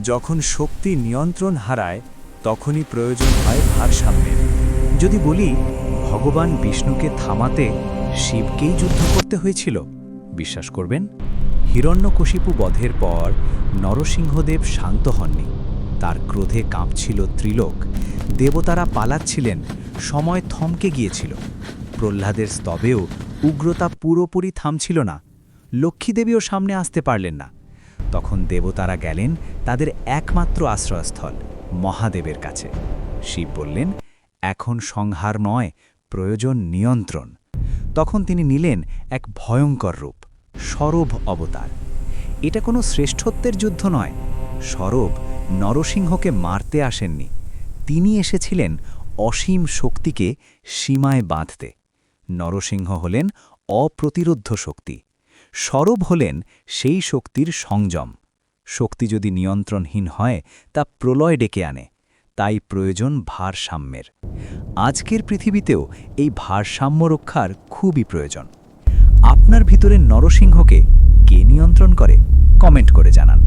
যখন শক্তি নিয়ন্ত্রণ হারায় তখনই প্রয়োজন হয় ভারসাম্যের। যদি বলি ভগবান বিষ্ণুকে থামাতে শিবকেই যুদ্ধ করতে হয়েছিল, বিশ্বাস করবেন? হিরণ্যকশিপু বধের পর নরসিংহদেব শান্ত হননি। তার ক্রোধে কাঁপছিল ত্রিলোক। দেবতারা পালাচ্ছিলেন, সময় থমকে গিয়েছিল। প্রহ্লাদের স্তবেও উগ্রতা পুরোপুরি থামছিল না। লক্ষ্মীদেবীও সামনে আসতে পারলেন না। তখন দেবতারা গেলেন তাদের একমাত্র আশ্রয়স্থল মহাদেবের কাছে। শিব বললেন, এখন সংহার নয়, প্রয়োজন নিয়ন্ত্রণ। তখন তিনি নিলেন এক ভয়ঙ্কর রূপ, সরভ অবতার। এটা কোনো শ্রেষ্ঠত্বের যুদ্ধ নয়। সরভ নরসিংহকে মারতে আসেননি, তিনি এসেছিলেন অসীম শক্তিকে সীমায় বাঁধতে। নরসিংহ হলেন অপ্রতিরোধ্য শক্তি, সরভ হলেন সেই শক্তির সংযম। শক্তি যদি নিয়ন্ত্রণহীন হয় তা প্রলয় ডেকে আনে। তাই প্রয়োজন ভারসাম্যের। আজকের পৃথিবীতেও এই ভারসাম্য রক্ষার খুবই প্রয়োজন। আপনার ভিতরে নরসিংহকে কে নিয়ন্ত্রণ করে? কমেন্ট করে জানান।